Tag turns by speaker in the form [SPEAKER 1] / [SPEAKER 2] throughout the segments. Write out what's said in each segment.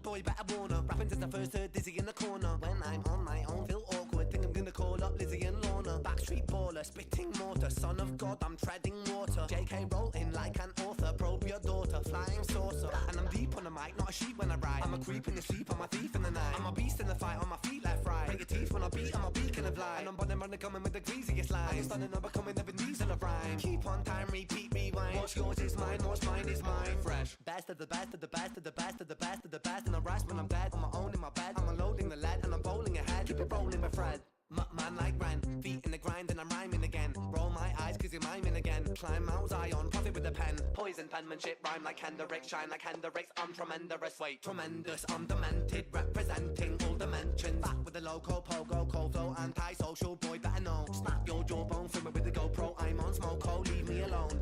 [SPEAKER 1] boy, better warn her. Rapping since I first heard Dizzy in the corner. When I'm on my own, feel awkward. Think I'm gonna call up Lizzie and Lorna. Backstreet baller, spitting mortar. Son of God, I'm treading water. JK rolling like an author. Probe your daughter, flying saucer. And I'm deep on the mic, not a sheep when I ride. I'm a creep in your sleep, I'm a thief in the night. I'm a beast in the fight, on my feet like fry. Break your teeth when I beat, I'm a beacon of light. And I'm running, coming with the greasiest line. I'm stunning, I'm becoming Evan Diesel of rhyme. Keep on time, repeat, rewind. What's yours is mine, what's mine is mine. Fresh. Best of the best of the best of the best of the best of the best. And I rise when I'm dead. On my own in my bed. I'm unloading the lead and I'm bowling ahead. Keep it rolling with Fred. Man like Ren, feet in the grind and I'm rhyming again. Roll my eyes cause you're miming again. Climb Mount Zion, profit with a pen. Poison penmanship, rhyme like Hendrix. Shine like Hendrix, I'm tremendous. Wait, tremendous, I'm demented. Representing all dimensions. Back with the loco, pogo, cold flow. Anti-social, boy better know. Snap your jawbone, film it with the GoPro. I'm on smoko, leave me alone.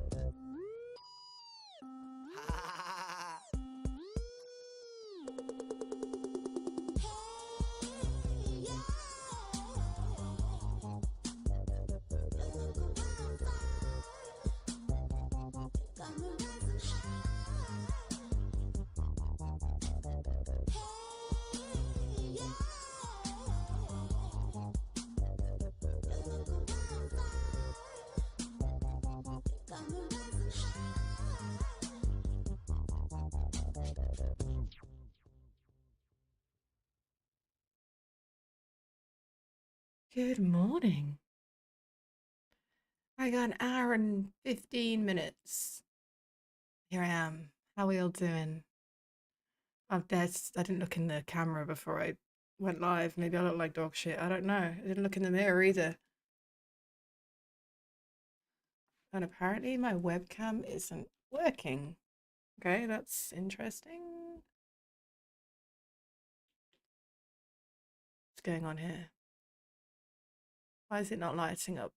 [SPEAKER 2] Good morning. I got an hour and 15 minutes. Here I am. How are we all doing? I didn't look in the camera before I went live. Maybe I look like dog shit. I don't know. I didn't look in the mirror either. And apparently my webcam isn't working. Okay, that's interesting. What's going on here? Why is it not lighting up?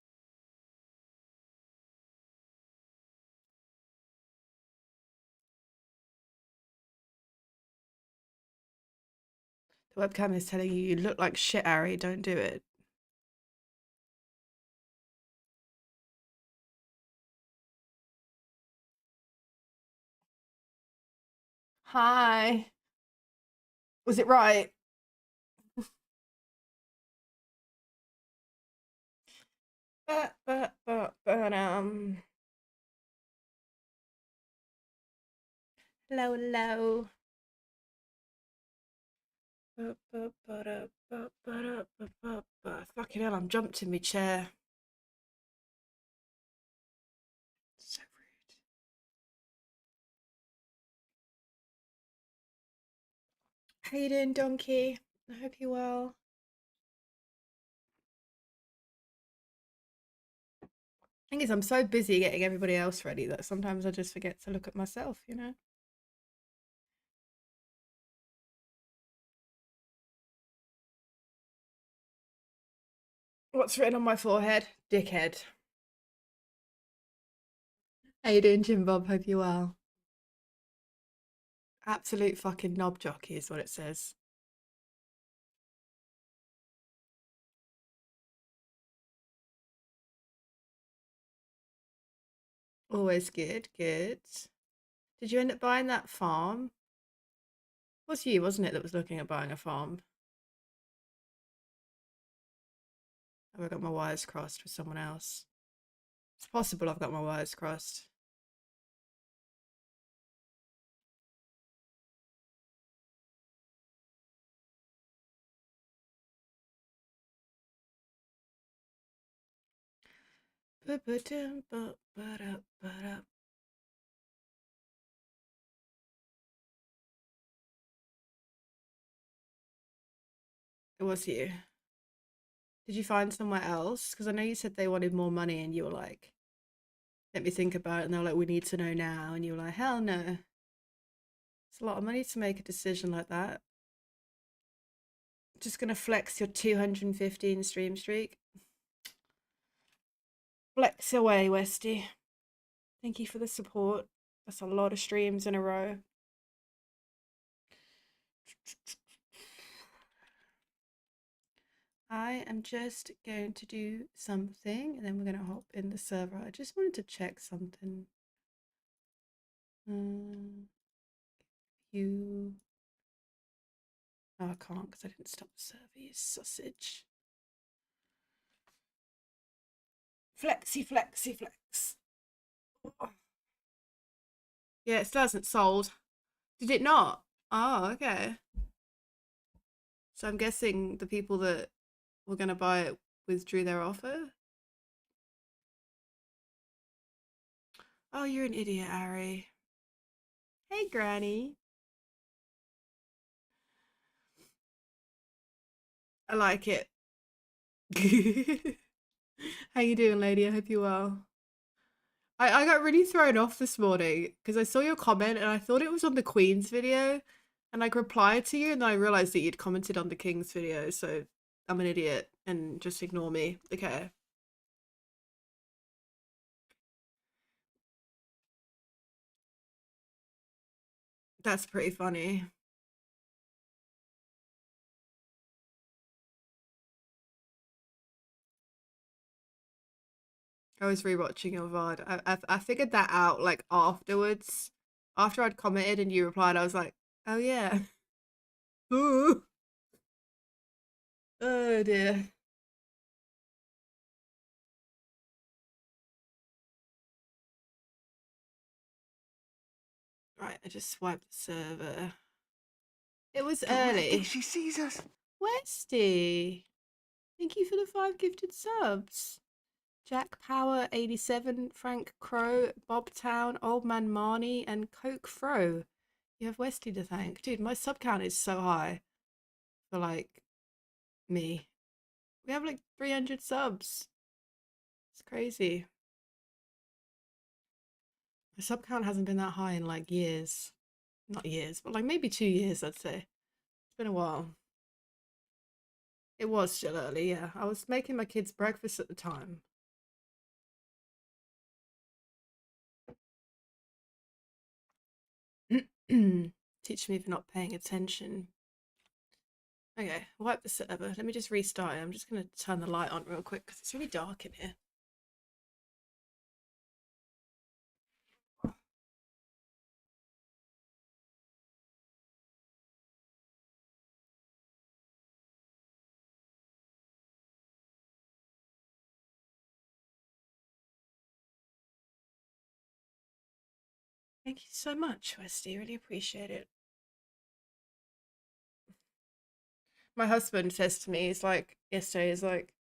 [SPEAKER 2] The webcam is telling you look like shit, Ari. Don't do it. Hi. Was it right? Hello, hello. Fucking hell, I'm jumped in my chair. So rude. How you doing, donkey? I hope you're well. Thing is, I'm so busy getting everybody else ready that sometimes I just forget to look at myself, you know? What's written on my forehead? Dickhead. How you doing, Jim Bob? Hope you're well. Absolute fucking knob jockey is what it says. Always good, good. Did you end up buying that farm? It was you, wasn't it, that was looking at buying a farm? Have I got my wires crossed with someone else? It's possible I've got my wires crossed. It was you. Did you find somewhere else? Because I know you said they wanted more money and you were like, let me think about it. And they were like, we need to know now. And you were like, hell no. It's a lot of money to make a decision like that. Just going to flex your 215 stream streak. Flex away, Westy. Thank you for the support. That's a lot of streams in a row. I am just going to do something and then we're going to hop in the server. I just wanted to check something. You Oh, I can't because I didn't stop the server, you sausage. Flexy, flexy, flex. Oh. Yeah, it still hasn't sold. Did it not? Oh, okay. So I'm guessing the people that were going to buy it withdrew their offer? Oh, you're an idiot, Ari. Hey, Granny. I like it. How you doing, lady? I hope you're well. I got really thrown off this morning because I saw your comment and I thought it was on the Queen's video and I replied to you and then I realized that you'd commented on the King's video, so I'm an idiot and just ignore me. Okay. That's pretty funny. I was rewatching your VOD. I figured that out like afterwards. After I'd commented and you replied, I was like, oh yeah. Ooh. Oh dear. Right, I just swiped the server. It was early.
[SPEAKER 1] think she sees us.
[SPEAKER 2] Westy. Thank you for the 5 gifted subs. Jack Power 87, Frank Crow, Bob Town, Old Man Marnie, and Coke Fro. You have Westy to thank. Dude, my sub count is so high for like me. We have like 300 subs. It's crazy. My sub count hasn't been that high in like years. Not years, but like maybe 2 years, I'd say. It's been a while. It was still early, yeah. I was making my kids breakfast at the time. Teach me for not paying attention. Okay, wipe the server. Let me just restart it. I'm just going to turn the light on real quick because it's really dark in here. Thank you so much, Westy. Really appreciate it. My husband says to me, he's like, yesterday, he's like,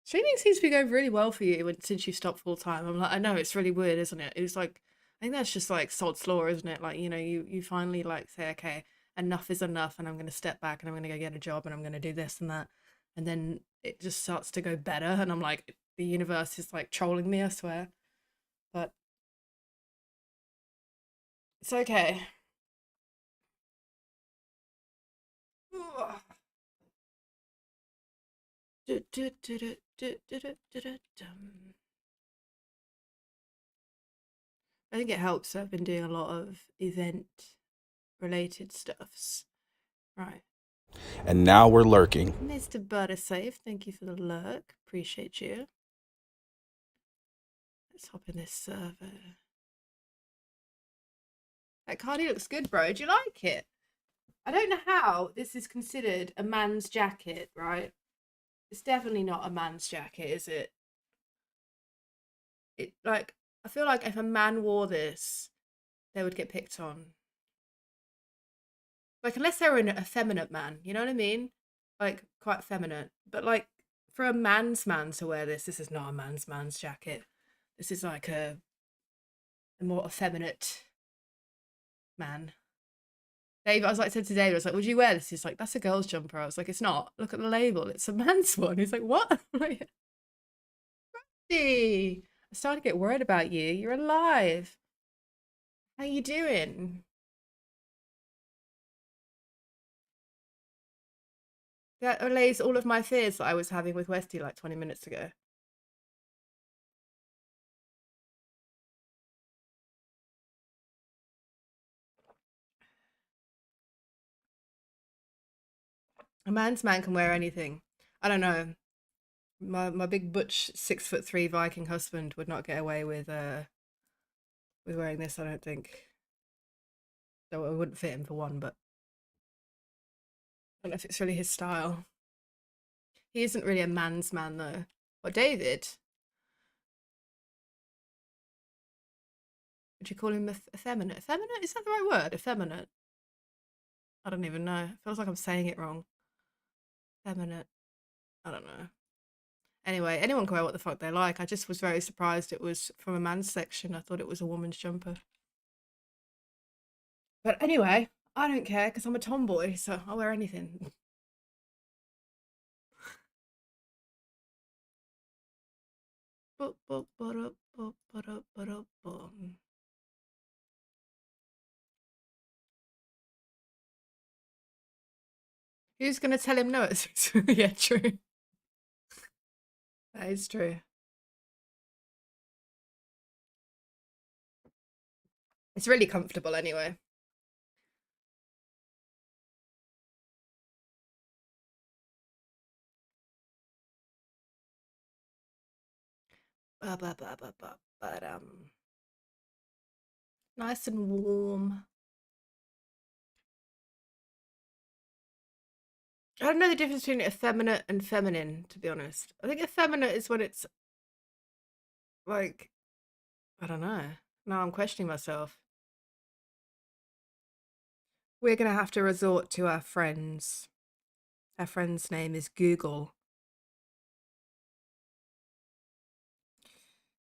[SPEAKER 2] streaming seems to be going really well for you since you stopped full time. I'm like, I know, it's really weird, isn't it? It's like, I think that's just like sod's law, isn't it? Like, you know, you finally like say, okay, enough is enough, and I'm going to step back and I'm going to go get a job and I'm going to do this and that. And then it just starts to go better. And I'm like, the universe is like trolling me, I swear. But it's okay. I think it helps. I've been doing a lot of event related stuffs. Right.
[SPEAKER 3] And now we're lurking.
[SPEAKER 2] Mr. Buttersafe, thank you for the lurk. Appreciate you. Let's hop in this server. That cardi looks good, bro. Do you like it? I don't know how this is considered a man's jacket, right? It's definitely not a man's jacket, is it? It like I feel like if a man wore this, they would get picked on. Like unless they were an effeminate man, you know what I mean? Like quite effeminate. But like for a man's man to wear this is not a man's jacket. This is like a more effeminate man. Dave, I was like said today, I was like, would you wear this? He's like, that's a girl's jumper. I was like, it's not. Look at the label. It's a man's one. He's like, what? I'm like, Rusty, I started to get worried about you. You're alive. How you doing? That allays all of my fears that I was having with Westy like 20 minutes ago. A man's man can wear anything. I don't know. My big butch 6'3" Viking husband would not get away with wearing this, I don't think. So it wouldn't fit him for one, but don't know if it's really his style. He isn't really a man's man though. What, David? Would you call him effeminate? Effeminate? Is that the right word? Effeminate? I don't even know. It feels like I'm saying it wrong. Effeminate. I don't know. Anyway, anyone can wear what the fuck they like. I just was very surprised it was from a man's section. I thought it was a woman's jumper. But anyway, I don't care because I'm a tomboy, so I'll wear anything. Who's gonna tell him no? Yeah, true. That is true. It's really comfortable anyway. But nice and warm. I don't know the difference between effeminate and feminine, to be honest. I think effeminate is when it's like, I don't know. Now I'm questioning myself. We're gonna have to resort to our friends. Our friend's name is Google.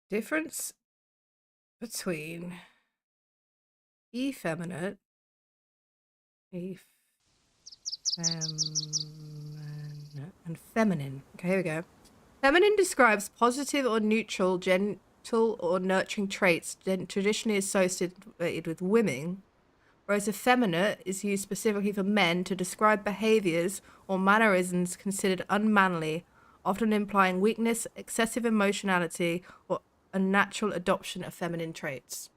[SPEAKER 2] Difference between effeminate, and feminine. Okay, here we go. Feminine describes positive or neutral, gentle or nurturing traits traditionally associated with women, whereas effeminate is used specifically for men to describe behaviors or mannerisms considered unmanly, often implying weakness, excessive emotionality, or unnatural adoption of feminine traits.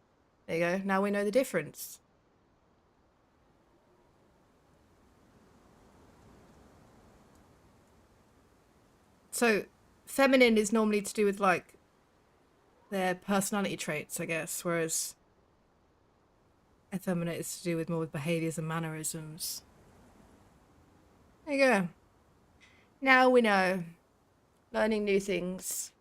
[SPEAKER 2] There you go. Now we know the difference. So, feminine is normally to do with like their personality traits, I guess, whereas effeminate is to do with more with behaviors and mannerisms. There you go. Now we know. Learning new things.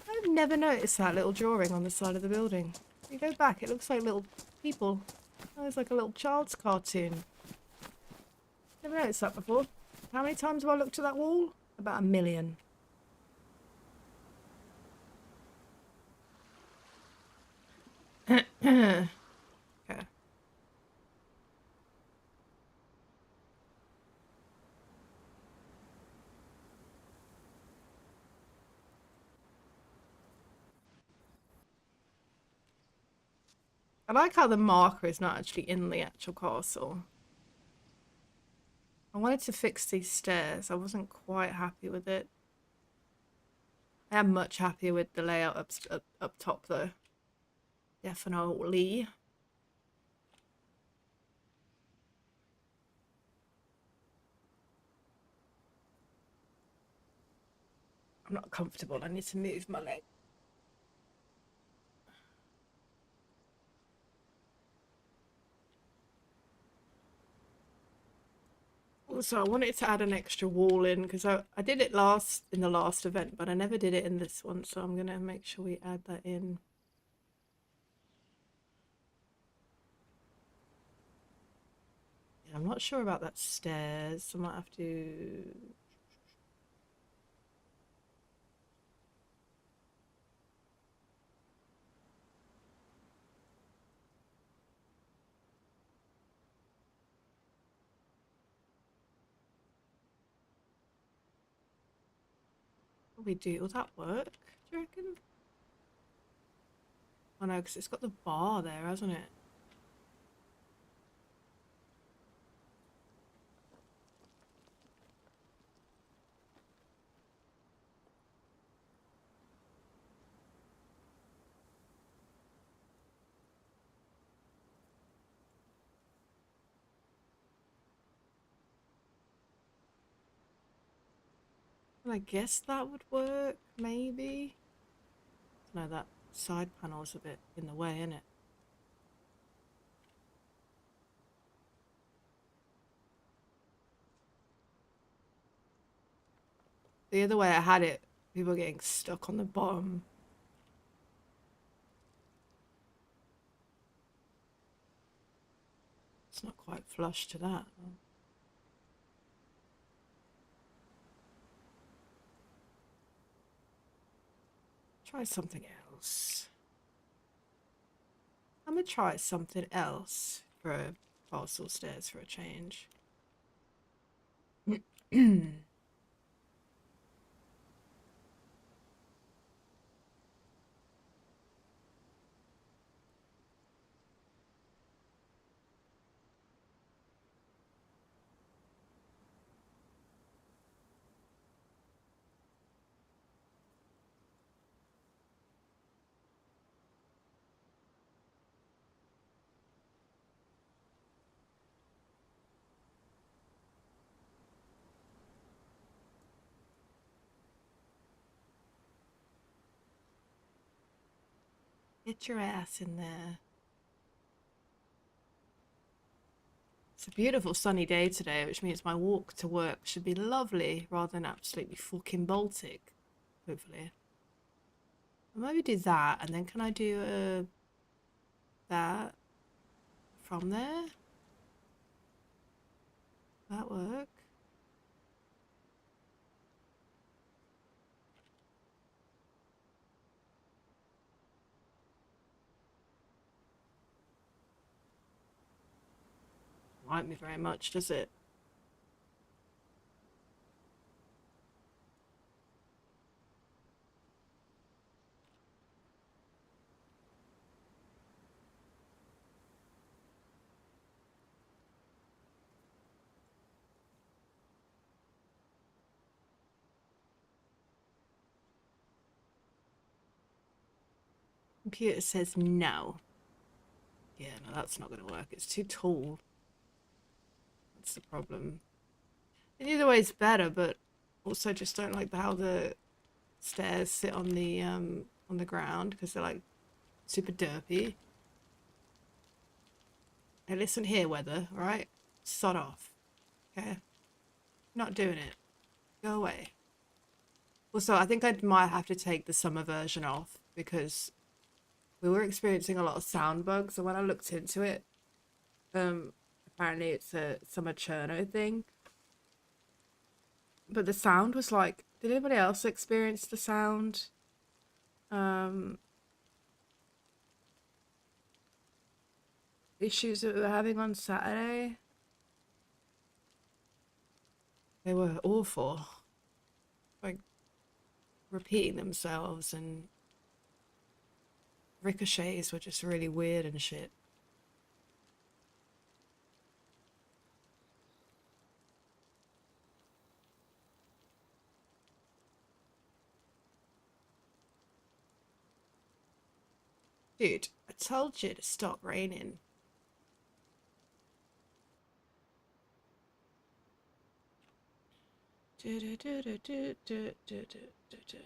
[SPEAKER 2] I've never noticed that little drawing on the side of the building. If you go back, it looks like little people. Oh, it's like a little child's cartoon. Never noticed that before. How many times have I looked at that wall? About 1 million. Okay. I like how the marker is not actually in the actual castle. I wanted to fix these stairs. I wasn't quite happy with it. I am much happier with the layout up top though. Definitely. I'm not comfortable. I need to move my leg. Also, I wanted to add an extra wall in because I did it in the last event, but I never did it in this one, so I'm gonna make sure we add that in. Yeah, I'm not sure about that stairs. I might have to. Probably do. Will that work? Do you reckon? Oh no, because it's got the bar there, hasn't it? And I guess that would work, maybe. No, that Side panel's a bit in the way, isn't it? The other way I had it, people getting stuck on the bottom. It's not quite flush to that. Try something else. I'm gonna try something else for a parcel stairs for a change. Get your ass in there. It's a beautiful sunny day today, which means my walk to work should be lovely rather than absolutely fucking Baltic, hopefully. I'll maybe do that, and then can I do that from there? That work? Like me very much, does it? Computer says no. Yeah, no, that's not going to work. It's too tall. That's the problem. And either way, it's better, but also just don't like how the stairs sit on the ground because they're like super derpy. Hey, listen here, weather, right? Sod off. Okay? Not doing it. Go away. Also, I think I might have to take the summer version off because we were experiencing a lot of sound bugs, and when I looked into it, apparently it's a summer churno thing. But the sound was like, did anybody else experience the sound? Issues that we were having on Saturday? They were awful. Like repeating themselves, and ricochets were just really weird and shit. Dude, I told you to stop raining. Do, do, do, do, do, do, do, do, do.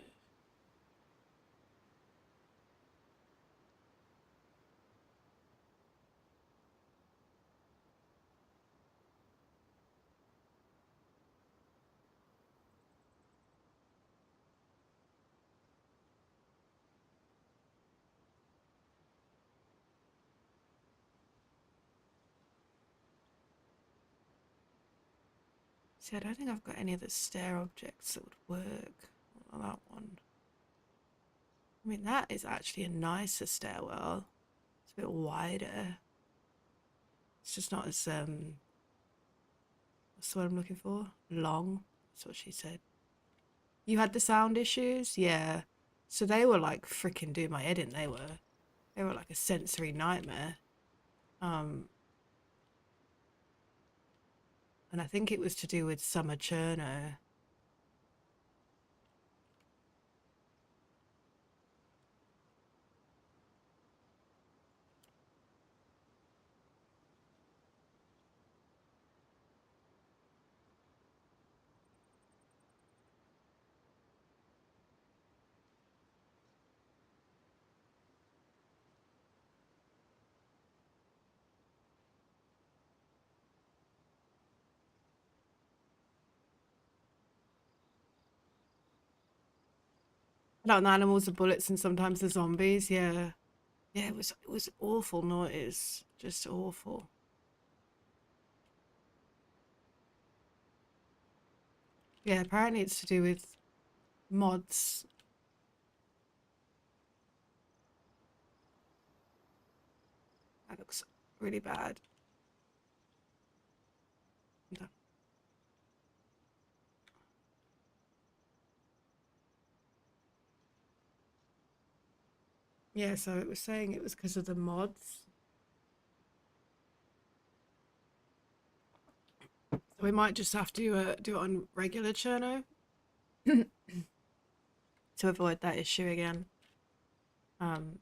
[SPEAKER 2] See, I don't think I've got any of the stair objects that would work on that one. I mean, that is actually a nicer stairwell. It's a bit wider. It's just not as, what's the word I'm looking for? Long. That's what she said. You had the sound issues? Yeah. So they were like freaking do my head in, they were. They were like a sensory nightmare. And I think it was to do with summer churno. Like the animals, the bullets, and sometimes the zombies. Yeah, yeah. It was awful noise, just awful. Yeah, apparently it's to do with mods. That looks really bad. No. Yeah, so it was saying it was because of the mods. We might just have to do it on regular Cherno to avoid that issue again. Um,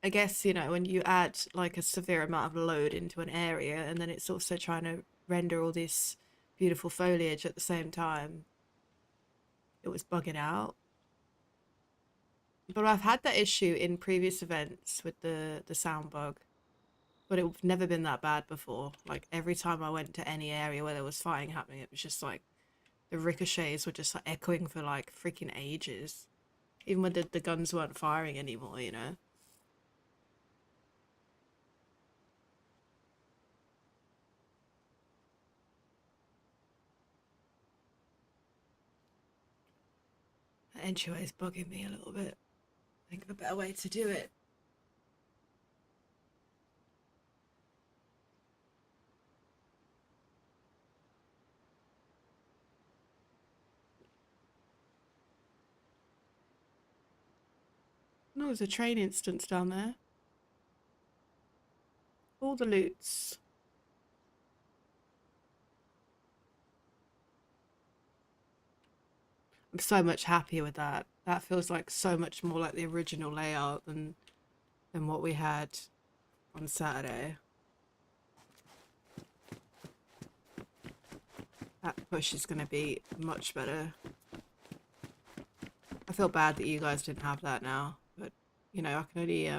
[SPEAKER 2] I guess, you know, when you add like a severe amount of load into an area and then it's also trying to render all this beautiful foliage at the same time, it was bugging out. But I've had that issue in previous events with the sound bug, but it's never been that bad before. Like every time I went to any area where there was fighting happening, it was just like the ricochets were just like echoing for like freaking ages, even when the guns weren't firing anymore, you know? That NCHUA is bugging me a little bit. Think of a better way to do it. No, there's a train instance down there. All the loots. I'm so much happier with that. That feels like so much more like the original layout than what we had on Saturday. That push is going to be much better. I feel bad that you guys didn't have that now, but you know, I can only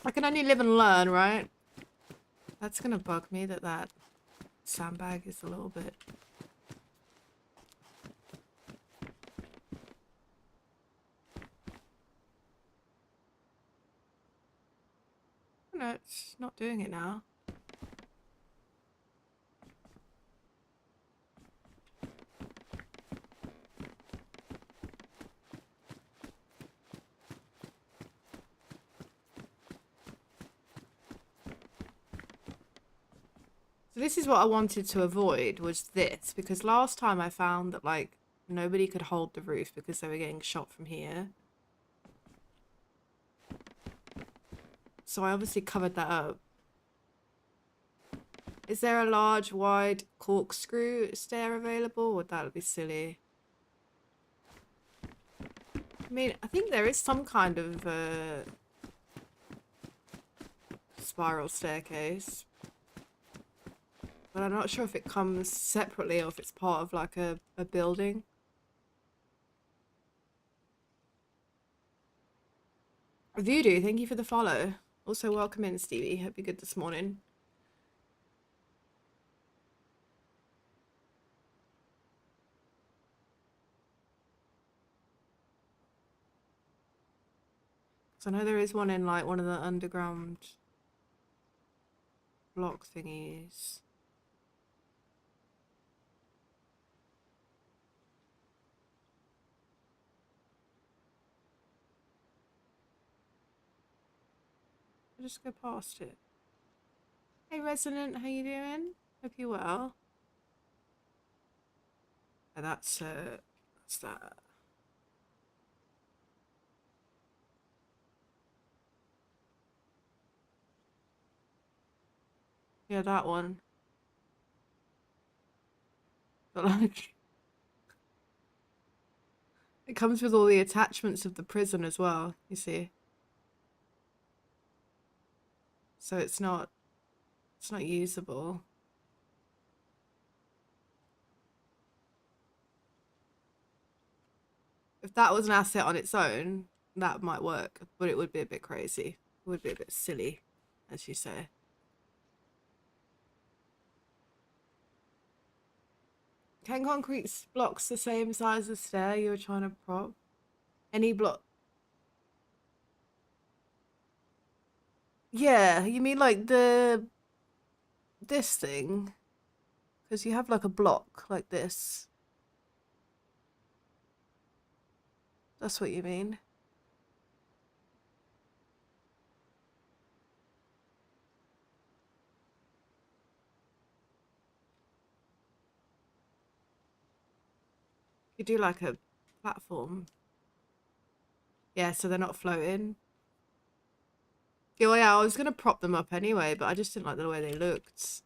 [SPEAKER 2] I can only live and learn, right? That's gonna bug me that sandbag is a little bit. No, it's not doing it now. So this is what I wanted to avoid, was this, because last time I found that like nobody could hold the roof because they were getting shot from here. So I obviously covered that up. Is there a large, wide corkscrew stair available? Would that be silly? I mean, I think there is some kind of spiral staircase, but I'm not sure if it comes separately or if it's part of like a building. Voodoo, thank you for the follow. Also, welcome in, Stevie. Hope you're good this morning. So I know there is one in like one of the underground block thingies. I'll just go past it. Hey Resonant, how you doing? Hope you're well. Oh, that's that. Yeah, that one. But like, it comes with all the attachments of the prison as well, you see. So it's not usable. If that was an asset on its own, that might work, but it would be a bit crazy. It would be a bit silly, as you say. can concrete blocks the same size as stair you were trying to prop? Any block? Yeah, you mean like this thing? Because you have like a block like this. That's what you mean. You do like a platform. Yeah, so they're not floating. Yeah, well, yeah, I was gonna prop them up anyway, but I just didn't like the way they looked.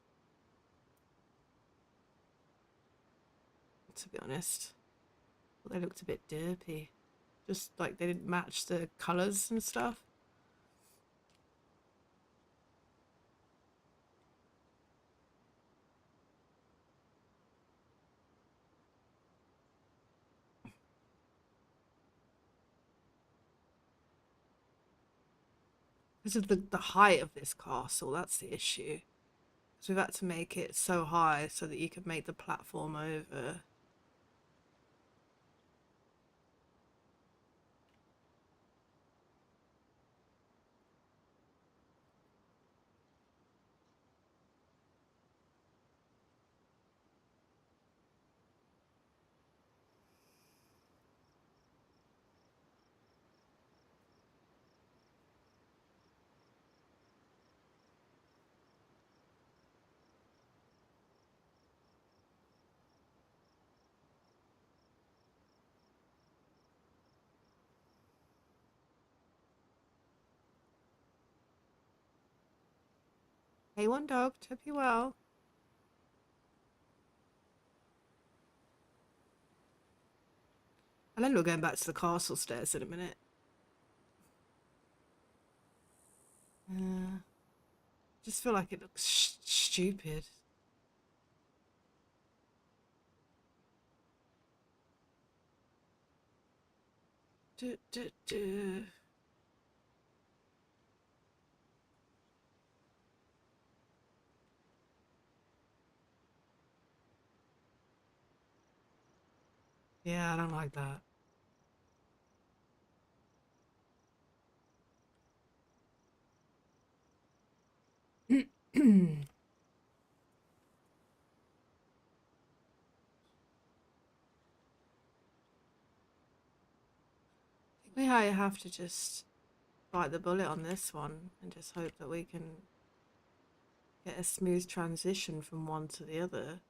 [SPEAKER 2] To be honest, they looked a bit derpy. Just like they didn't match the colours and stuff. Because of the height of this castle, that's the issue. So we've had to make it so high so that you could make the platform over. Hey, one dog, hope you well. And then we're going back to the castle stairs in a minute. Just feel like it looks stupid. Yeah, I don't like that. I think I have to just bite the bullet on this one and just hope that we can get a smooth transition from one to the other.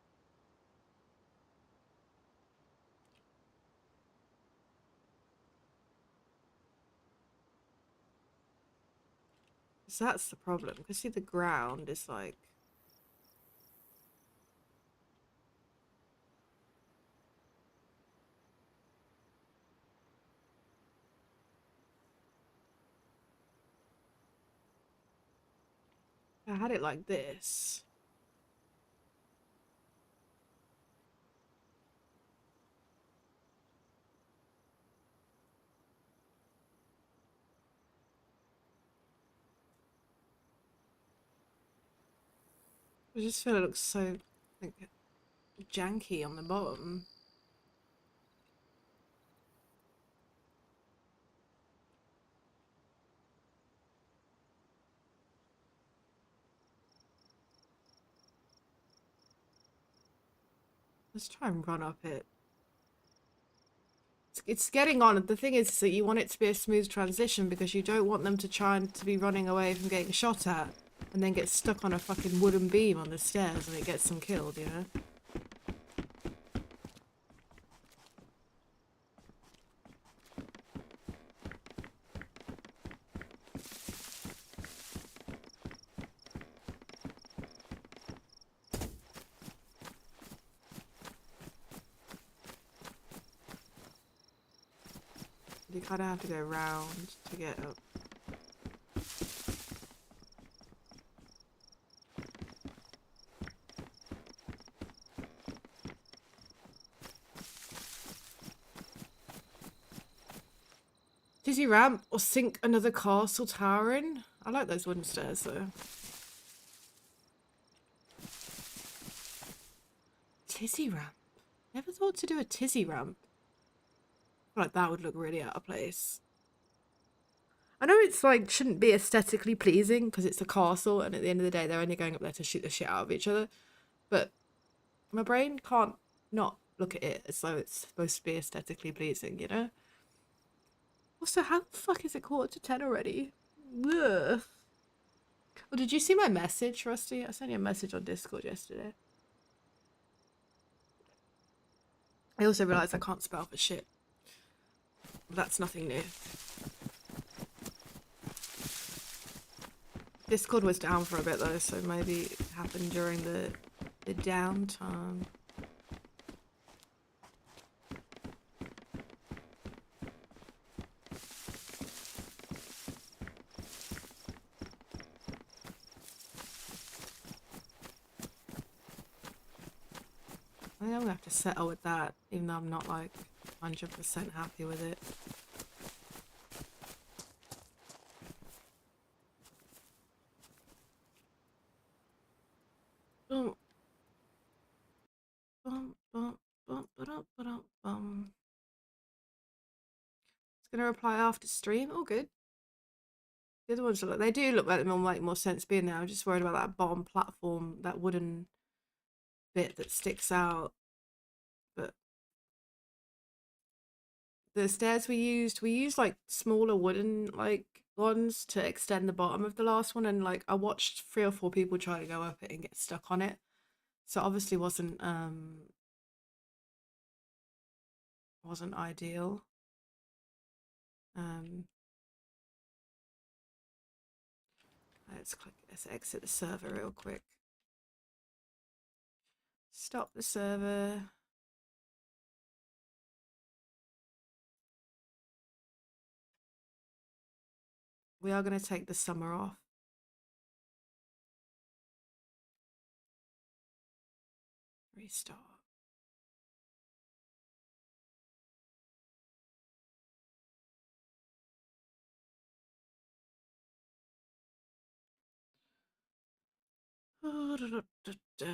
[SPEAKER 2] So that's the problem. Because see, the ground is like... I had it like this. I just feel it looks so like janky on the bottom. Let's try and run up it. It's getting on. The thing is that you want it to be a smooth transition because you don't want them to try and to be running away from getting shot at and then get stuck on a fucking wooden beam on the stairs and it gets them killed, you know? You kind of have to go round to get up. Dizzy ramp or sink another castle tower in? I like those wooden stairs though. Tizzy ramp. Never thought to do a tizzy ramp. I feel like that would look really out of place. I know it's like shouldn't be aesthetically pleasing because it's a castle and at the end of the day they're only going up there to shoot the shit out of each other. But my brain can't not look at it as though it's supposed to be aesthetically pleasing, you know? Also, how the fuck is it 9:45 already? Ugh. Oh, did you see my message, Rusty? I sent you a message on Discord yesterday. I also realised I can't spell for shit. That's nothing new. Discord was down for a bit though, so maybe it happened during the downtime. I think I'm gonna have to settle with that, even though I'm not like 100% happy with it. Bum, bum, bum, bum, ba-dum, ba-dum, bum. It's gonna reply after stream. All good. The other ones look like they do look like they'll make more sense being there. I'm just worried about that bottom platform, that wooden bit that sticks out. But the stairs we used like smaller wooden like ones to extend the bottom of the last one, and like I watched 3 or 4 people try to go up it and get stuck on it. So it obviously wasn't ideal. Let's exit the server real quick. Stop the server. We are going to take the summer off. Restart. Oh, da, da, da, da.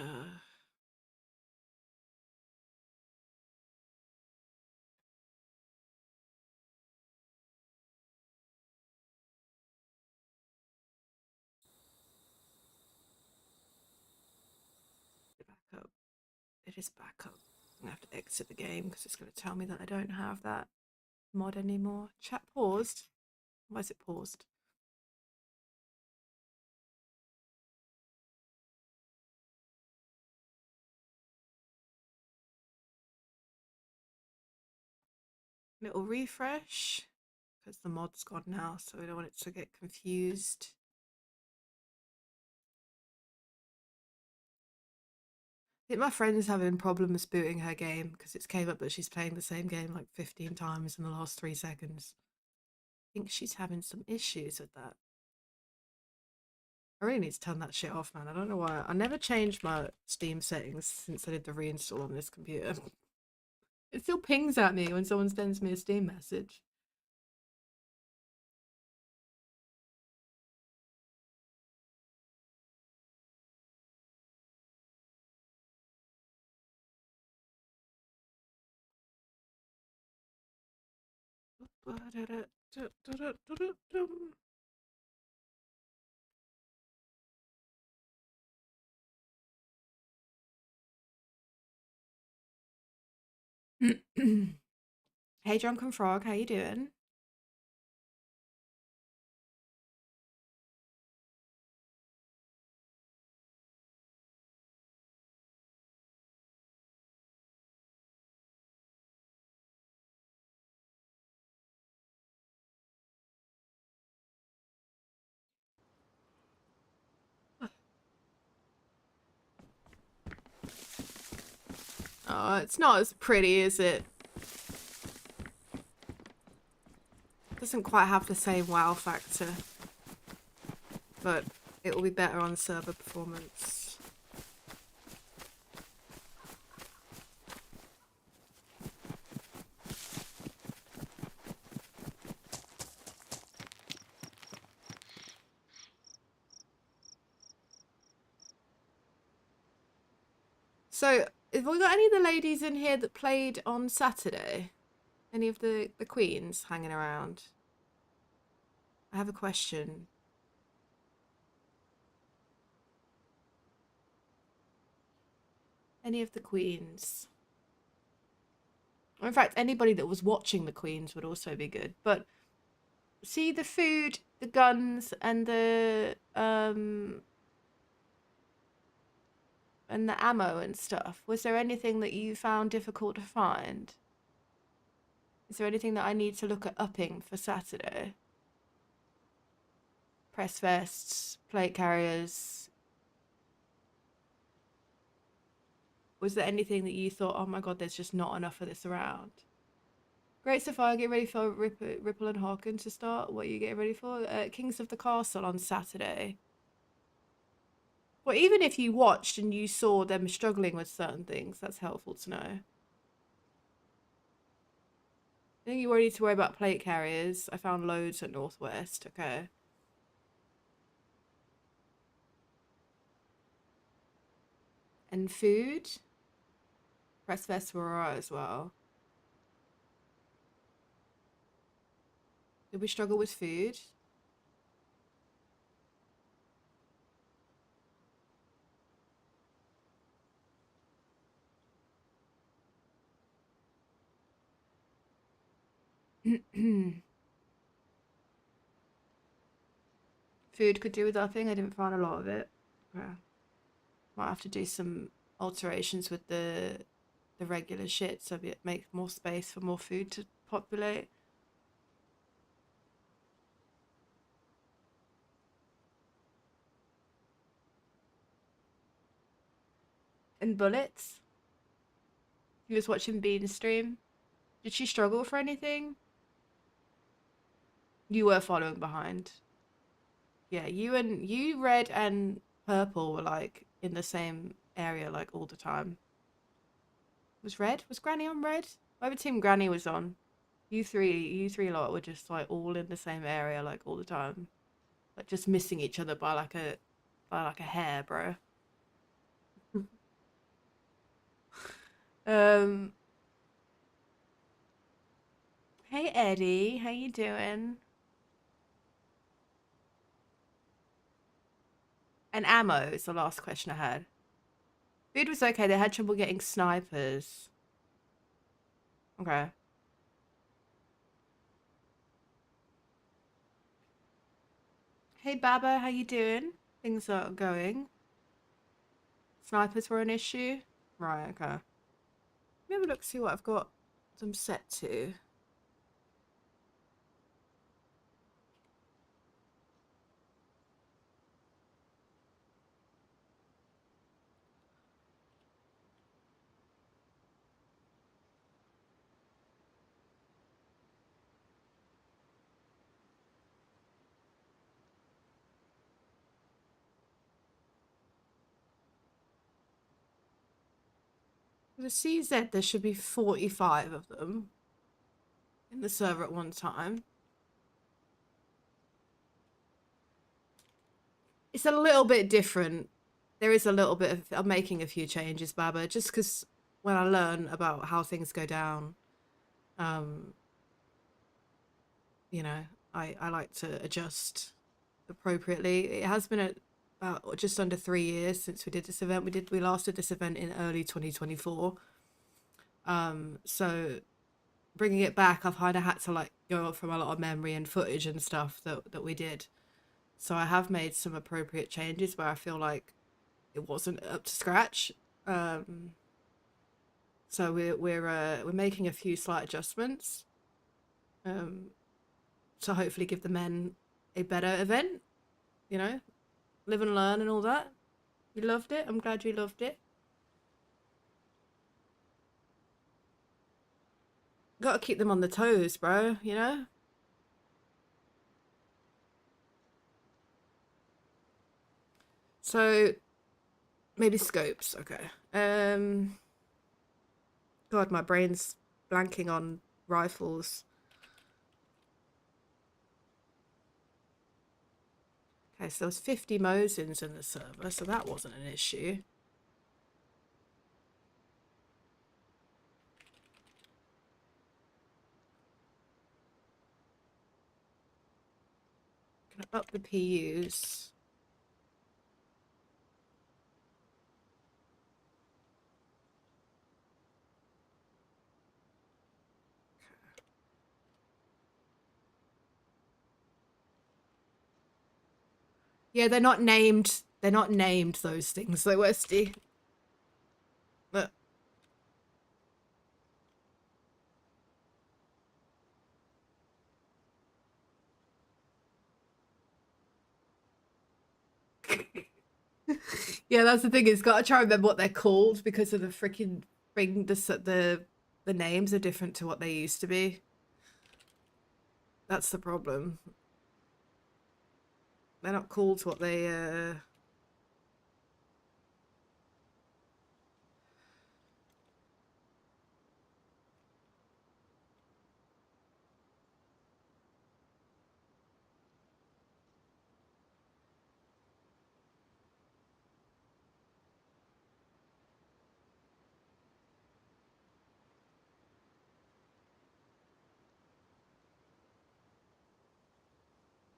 [SPEAKER 2] Back up. It is back up. I'm gonna have to exit the game because it's going to tell me that I don't have that mod anymore. Chat paused. Why is it paused? Little refresh because the mod's gone now, so I don't want it to get confused. I think my friend's having problems booting her game because it's came up that she's playing the same game like 15 times in the last 3 seconds. I think she's having some issues with that. I really need to turn that shit off, man. I don't know why. I never changed my Steam settings since I did the reinstall on this computer. It still pings at me when someone sends me a Steam message. Hey, Drunken Frog, how you doing? Oh, it's not as pretty, is it? Doesn't quite have the same wow factor, but it will be better on server performance. So, have we got any of the ladies in here that played on Saturday? Any of the queens hanging around? I have a question. Any of the queens? Or in fact, anybody that was watching the queens would also be good. But see the food, the guns, and the ammo and stuff. Was there anything that you found difficult to find? Is there anything that I need to look at upping for Saturday? Press vests, plate carriers. Was there anything that you thought, oh my god, there's just not enough of this around? Great Sophia, get ready for Ripple and Hawkins to start. What are you getting ready for? Kings of the Castle on Saturday. Well, even if you watched and you saw them struggling with certain things, that's helpful to know. I think you won't need to worry about plate carriers. I found loads at Northwest. Okay. And food? Press vests were alright as well. Did we struggle with food? Food could do with upping. I didn't find a lot of it. Yeah. Might have to do some alterations with the regular shit so it makes more space for more food to populate. And bullets. He was watching Bean's stream. Did she struggle for anything? You were following behind. Yeah, you red and purple were like in the same area like all the time. Was Granny on red? Whatever team Granny was on. You three lot were just like all in the same area like all the time. Like just missing each other by like a hair, bro. Hey Eddie, how you doing? And ammo is the last question I had. Food was okay, they had trouble getting snipers. Okay. Hey Baba, how you doing? Things are going. Snipers were an issue? Right, okay. Let me have a look, see what I've got them set to. For the CZ, there should be 45 of them in the server at one time. It's a little bit different. There is a little bit of, I'm making a few changes, Baba, just because when I learn about how things go down, you know, I like to adjust appropriately. It has been about just under 3 years since we did this event. We last did this event in early 2024. So bringing it back, I've kind of had to like go from a lot of memory and footage and stuff that we did. So I have made some appropriate changes where I feel like it wasn't up to scratch. So we're making a few slight adjustments. To hopefully give the men a better event, you know, live and learn and all that. You loved it. I'm glad you loved it. Gotta keep them on the toes, bro, you know? So, maybe scopes, okay. God, my brain's blanking on rifles. Okay, so there was 50 Mosins in the server, so that wasn't an issue. Up the PUs. Yeah, they're not named. They're not named those things though, Westy. But yeah, that's the thing. It's got to try and remember what they're called because of the freaking thing. The names are different to what they used to be. That's the problem. They're not called what they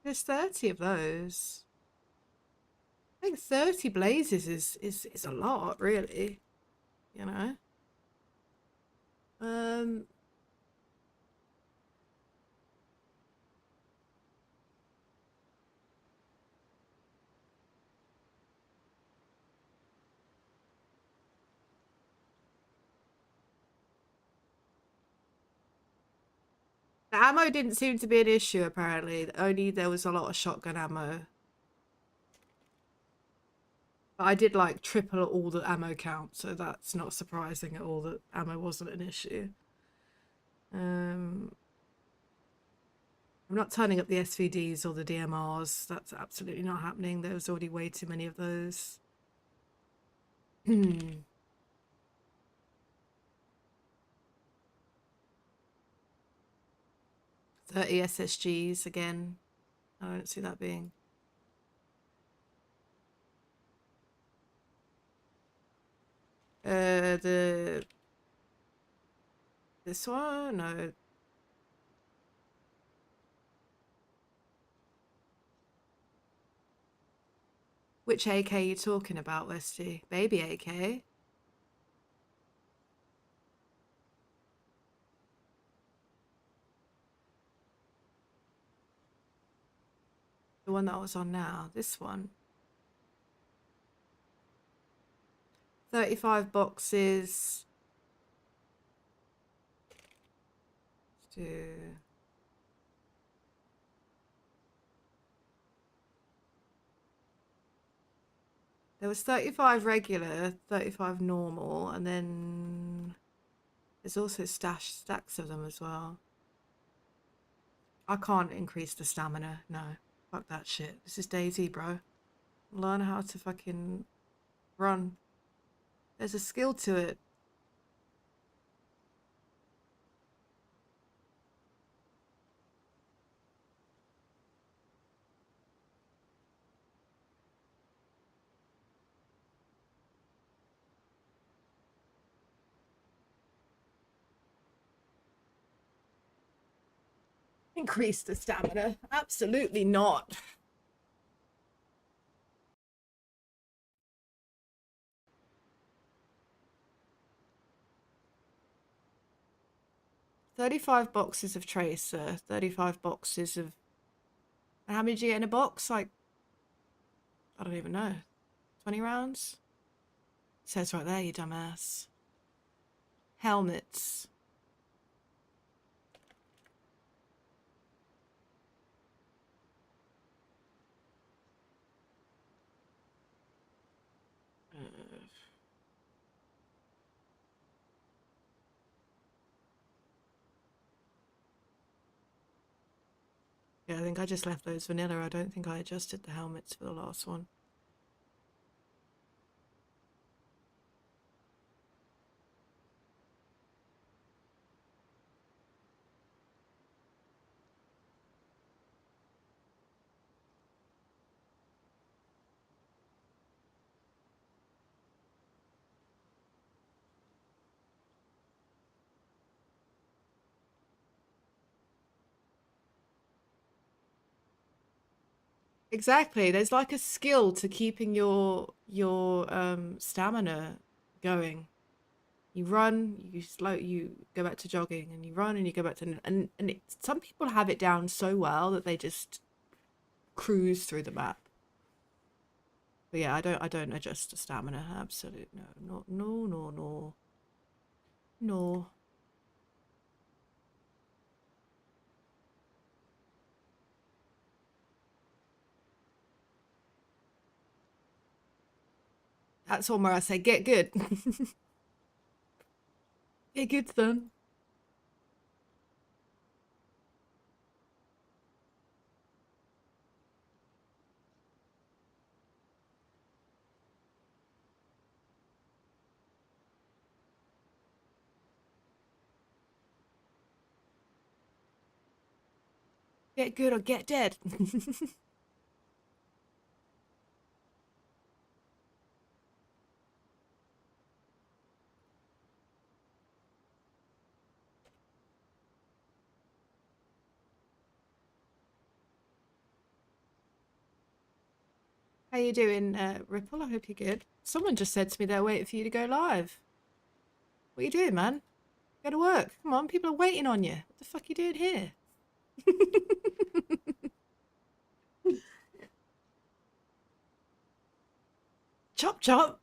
[SPEAKER 2] There's 30 of those. I think 30 blazes is a lot, really. You know? The ammo didn't seem to be an issue, apparently. Only there was a lot of shotgun ammo. But I did like triple all the ammo count, so that's not surprising at all that ammo wasn't an issue. I'm not turning up the SVDs or the DMRs. That's absolutely not happening. There was already way too many of those. 30 SSGs again. I don't see that being. This one? No. Which AK are you talking about, Westy? Baby AK? The one that I was on now. This one. 35 boxes. There was 35 regular, 35 normal, and then there's also stacks of them as well. I can't increase the stamina. No, fuck that shit. This is DayZ, bro. Learn how to fucking run. There's a skill to it. Increase the stamina? Absolutely not. $35 boxes of tracer, 35 boxes of. How many do you get in a box? Like, I don't even know. 20 rounds? It says right there, you dumbass. Helmets. Yeah, I think I just left those vanilla. I don't think I adjusted the helmets for the last one. Exactly. There's like a skill to keeping your stamina going. You run, you go back to jogging, and you run and you go back to some people have it down so well that they just cruise through the map. But yeah, I don't adjust to stamina. Absolute no. That's one where I say get good. Get good, son. Get good or get dead. How you doing, Ripple? I hope you're good. Someone just said to me they're waiting for you to go live. What are you doing, man? Go to work. Come on, people are waiting on you. What the fuck are you doing here? Chop chop.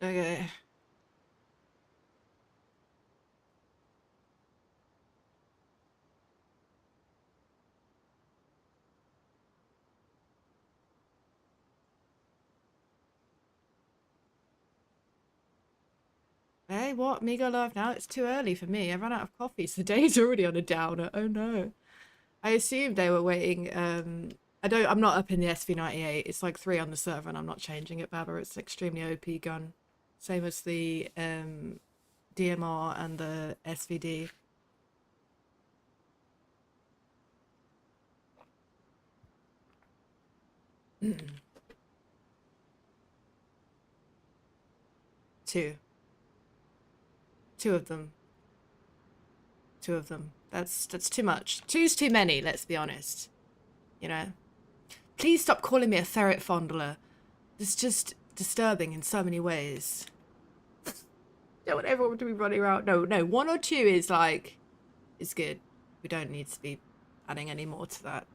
[SPEAKER 2] Okay. Hey, what? Me go live now? It's too early for me. I ran out of coffee, so the day's already on a downer. Oh no. I assumed they were waiting. I'm not up in the SV98. It's like 3 on the server, and I'm not changing it, Baba. It's an extremely OP gun. Same as the DMR and the SVD. Two. Two of them. Two of them. That's too much. Two's too many, let's be honest. You know? Please stop calling me a ferret fondler. It's just disturbing in so many ways. Don't want everyone to be running around. No, 1 or 2 is like, is good. We don't need to be adding any more to that.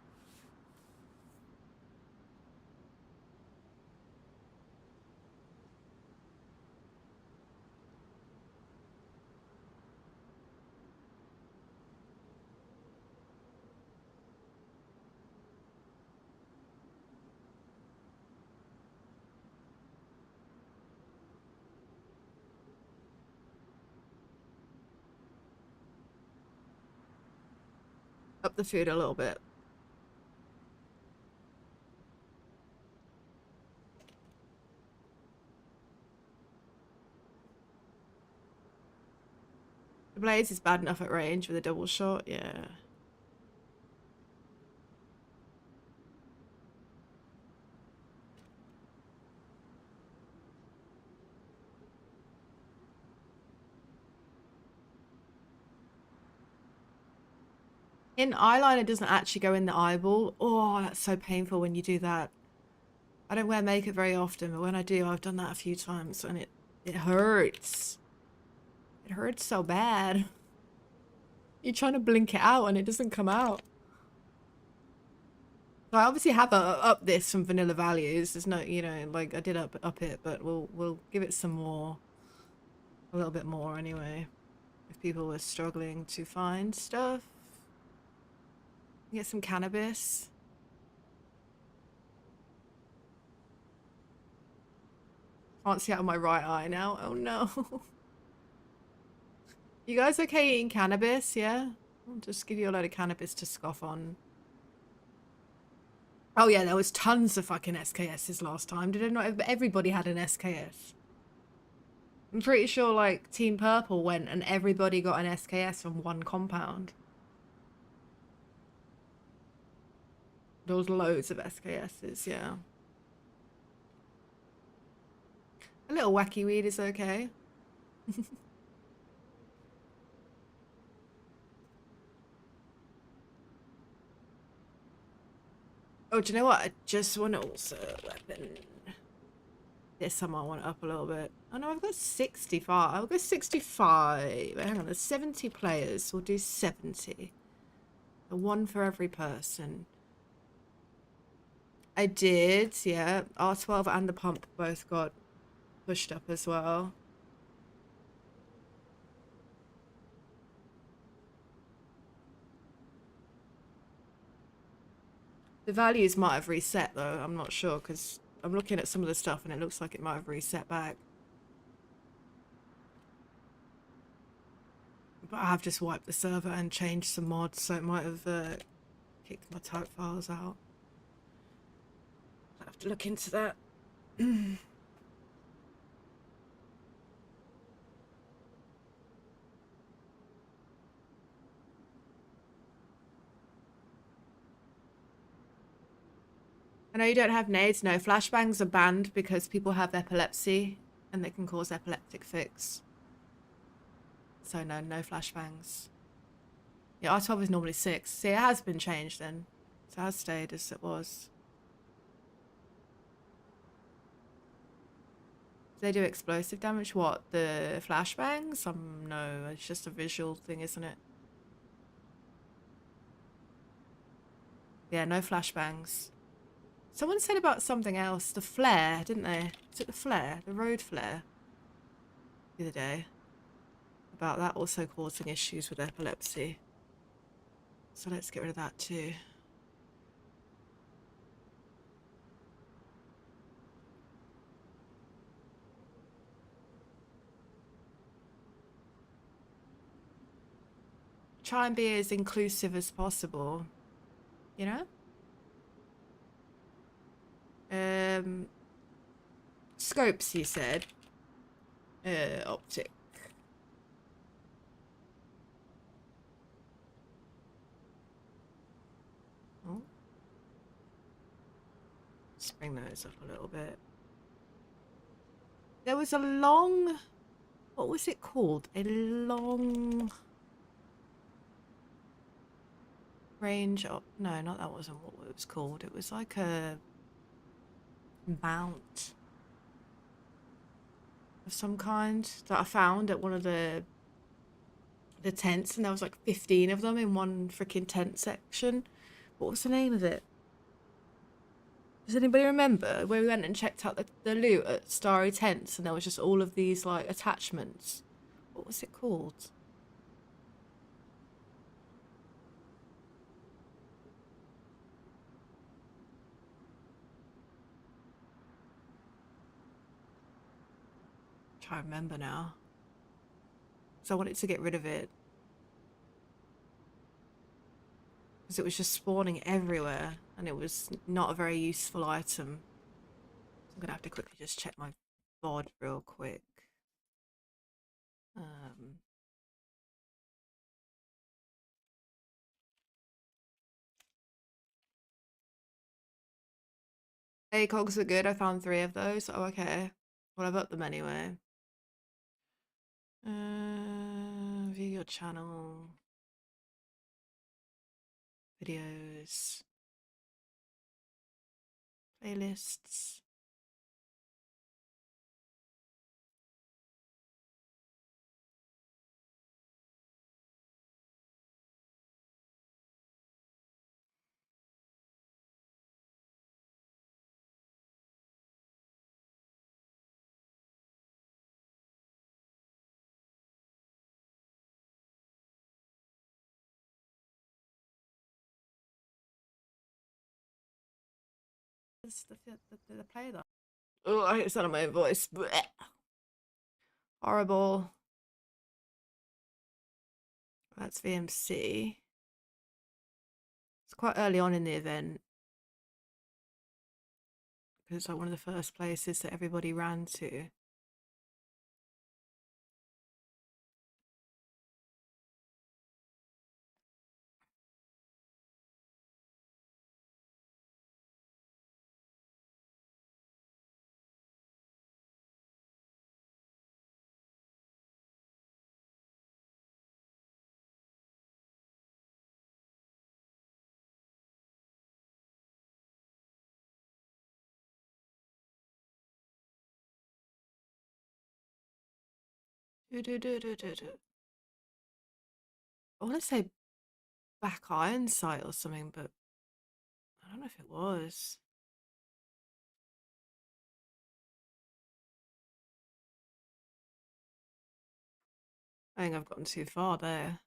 [SPEAKER 2] Up the food a little bit. The Blaze is bad enough at range with a double shot, yeah. In eyeliner, it doesn't actually go in the eyeball. Oh, that's so painful when you do that. I don't wear makeup very often, but when I do, I've done that a few times, and it hurts. It hurts so bad. You're trying to blink it out, and it doesn't come out. So I obviously have up this from Vanilla Values. There's no, you know, like I did up it, but we'll give it some more, a little bit more anyway. If people were struggling to find stuff, get some cannabis. Can't see out of my right eye now. Oh no. You guys okay eating cannabis? Yeah? I'll just give you a load of cannabis to scoff on. Oh yeah, there was tons of fucking SKSs last time. Did it not? Everybody had an SKS. I'm pretty sure like Team Purple went and everybody got an SKS from one compound. There was loads of SKSs, yeah. A little wacky weed is okay. Oh, do you know what? I just want to also weapon. This time I want it up a little bit. Oh no, I've got 65. I'll go 65. Wait, hang on, there's 70 players. We'll do 70. One for every person. I did, yeah. R12 and the pump both got pushed up as well. The values might have reset though, I'm not sure, because I'm looking at some of the stuff and it looks like it might have reset back. But I have just wiped the server and changed some mods, so it might have kicked my type files out. I have to look into that. I know you don't have nades. No, flashbangs are banned because people have epilepsy and they can cause epileptic fix. So no flashbangs. Yeah, R12 is normally 6. See, it has been changed then. So it has stayed as it was. Do they do explosive damage? What? The flashbangs? No, it's just a visual thing, isn't it? Yeah, no flashbangs. Someone said about something else. The flare, didn't they? Is it the flare? The road flare? The other day. About that also causing issues with epilepsy. So let's get rid of that too. Try and be as inclusive as possible. You know? Scopes, you said. Optic. Oh. Let's bring those up a little bit. There was a long... What was it called? A long... range of... No, not that wasn't what it was called. It was like a... mount of some kind that I found at one of the tents, and there was like 15 of them in one freaking tent section. What was the name of it? Does anybody remember where we went and checked out the loot at Starry Tents and there was just all of these like attachments? What was it called? I'm trying to remember now. So I wanted to get rid of it. Because it was just spawning everywhere and it was not a very useful item. I'm gonna have to quickly just check my VOD real quick. ACOGs are good. I found 3 of those. Oh, okay. Well, I've upped them anyway. View your channel. Videos. Playlists. The play that. Oh, I hate sound of my own voice. Blech. Horrible. That's VMC. It's quite early on in the event. Because it's like one of the first places that everybody ran to. I want to say back iron sight or something, but I don't know if it was. I think I've gotten too far there.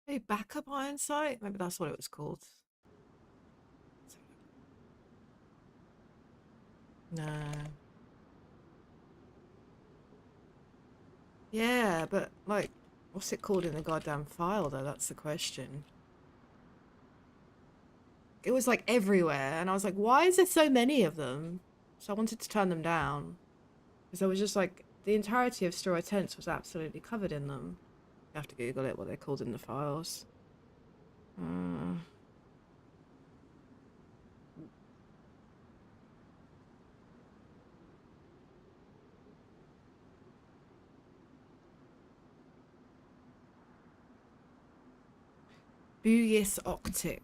[SPEAKER 2] Maybe backup iron sight? Maybe that's what it was called. No. Yeah, but like, what's it called in the goddamn file though? That's the question. It was like everywhere, and I was like, why is there so many of them? So I wanted to turn them down. Because I was just like, the entirety of Straw Tents was absolutely covered in them. You have to Google it, what they're called in the files. Buis Octic.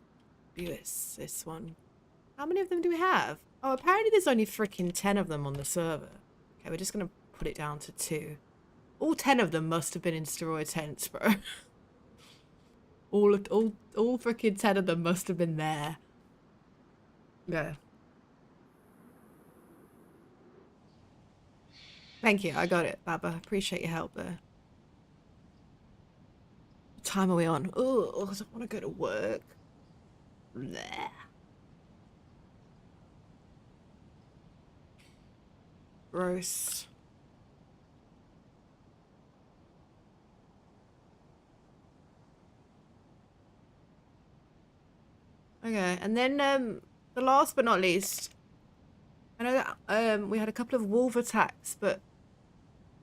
[SPEAKER 2] Buis, this one. How many of them do we have? Oh, apparently there's only freaking 10 of them on the server. Okay, we're just gonna put it down to 2. All 10 of them must have been in Steroid Tents, bro. all freaking 10 of them must have been there. Yeah. Thank you, I got it, Baba. Appreciate your help there. What time are we on? Oh, I don't want to go to work. Bleh. Gross. Okay, and then the last but not least, I know that we had a couple of wolf attacks, but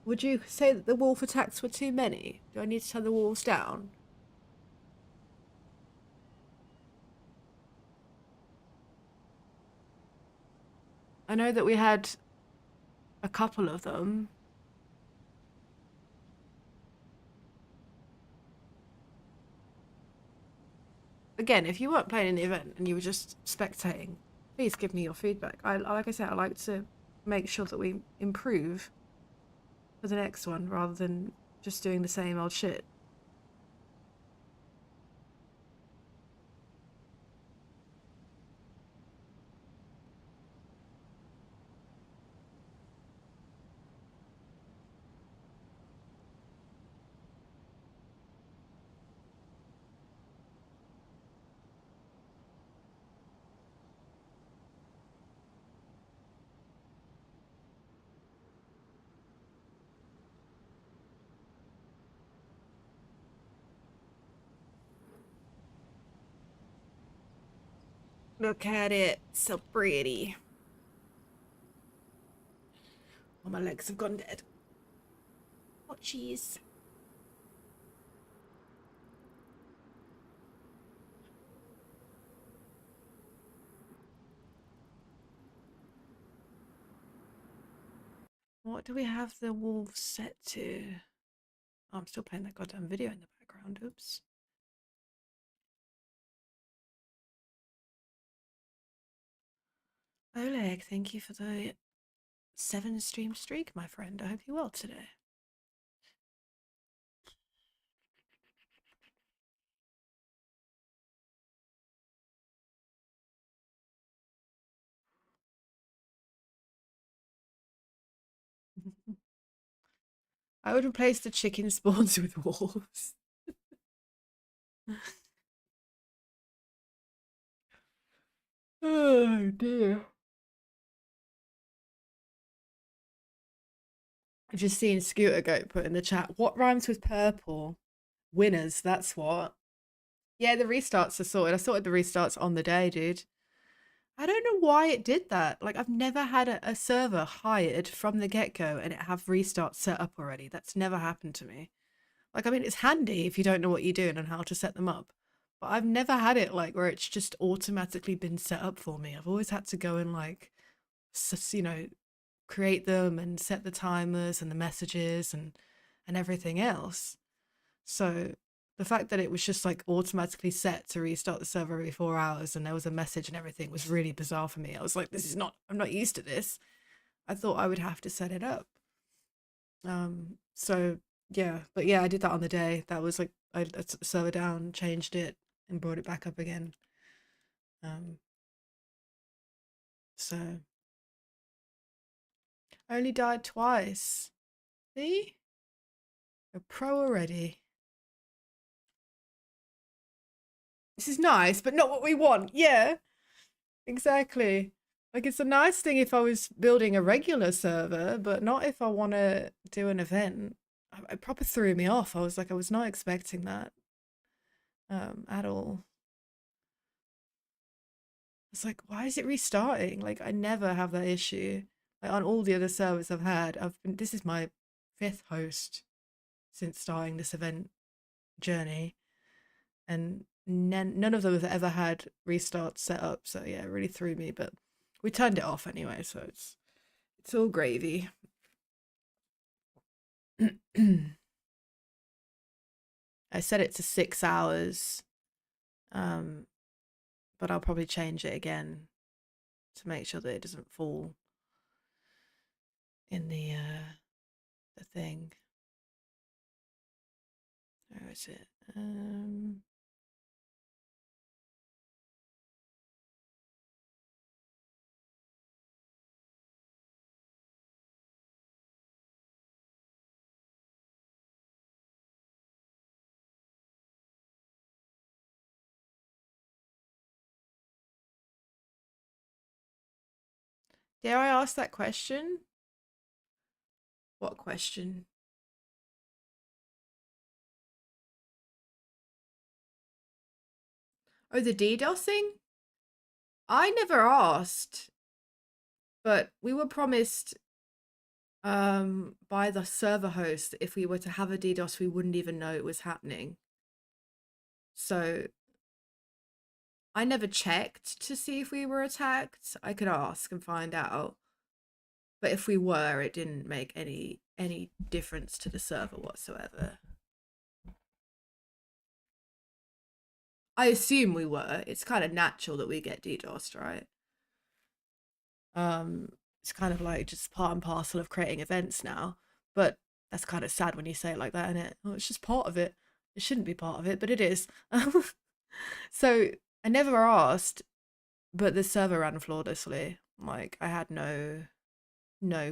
[SPEAKER 2] would you say that the wolf attacks were too many? Do I need to turn the wolves down? I know that we had a couple of them. Again, if you weren't playing in the event and you were just spectating, please give me your feedback. Like I said, I like to make sure that we improve for the next one rather than just doing the same old shit. Look at it, so pretty. Oh, my legs have gone dead. Oh, jeez. What do we have the wolves set to? Oh, I'm still playing that goddamn video in the background. Oops. Oleg, thank you for the 7 stream streak, my friend. I hope you're well today. I would replace the chicken spawns with wolves. Oh dear. I've just seen Scooter Goat put in the chat. What rhymes with purple? Winners, that's what. Yeah, the restarts are sorted. I sorted the restarts on the day, dude. I don't know why it did that. Like, I've never had a server hired from the get-go and it have restarts set up already. That's never happened to me. Like, I mean, it's handy if you don't know what you're doing and how to set them up. But I've never had it, like, where it's just automatically been set up for me. I've always had to go and, like, you know, create them and set the timers and the messages and everything else. So the fact that it was just like automatically set to restart the server every 4 hours and there was a message and everything was really bizarre for me. I was like, I'm not used to this. I thought I would have to set it up. So yeah, but yeah, I did that on the day. That was like, I took the server down, changed it, and brought it back up again. So I only died twice. See? A pro already. This is nice, but not what we want. Yeah, exactly. Like, it's a nice thing if I was building a regular server, but not if I want to do an event. It proper threw me off. I was like, I was not expecting that at all. It's like, why is it restarting? Like, I never have that issue. Like, on all the other servers I've had, this is my 5th host since starting this event journey, and none of them have ever had restarts set up. So yeah, it really threw me, but we turned it off anyway, so it's all gravy. I set it to 6 hours, but I'll probably change it again to make sure that it doesn't fall in the thing. Where is it? Dare I ask that question? What question? Oh, the DDoSing? I never asked, but we were promised by the server host that if we were to have a DDoS, we wouldn't even know it was happening. So I never checked to see if we were attacked. I could ask and find out. But if we were, it didn't make any difference to the server whatsoever. I assume we were. It's kind of natural that we get DDoSed, right? It's kind of like just part and parcel of creating events now. But that's kind of sad when you say it like that, isn't it? Oh, it's just part of it. It shouldn't be part of it, but it is. So I never asked, but the server ran flawlessly. Like, I had no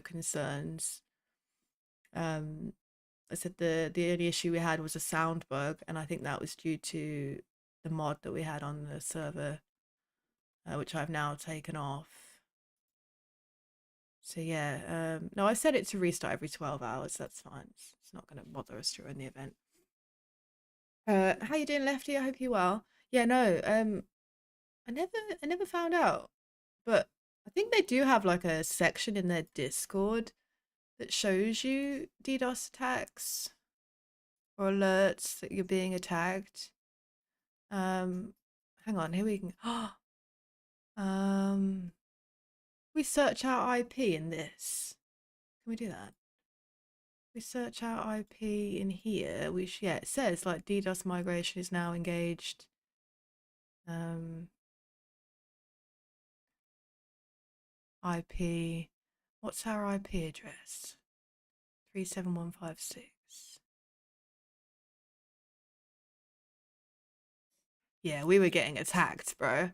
[SPEAKER 2] concerns. I said the only issue we had was a sound bug, and I think that was due to the mod that we had on the server, which I've now taken off. So yeah, no, I set it to restart every 12 hours. That's fine. It's not going to bother us during the event. How you doing, Lefty? I hope you're well. Yeah, no, I never found out, but I think they do have like a section in their Discord that shows you DDoS attacks or alerts that you're being attacked. Hang on, here we can. We search our IP in this. Can we do that? We search our IP in here. Yeah, it says like DDoS migration is now engaged. IP. What's our IP address? 37156. Yeah, we were getting attacked, bro.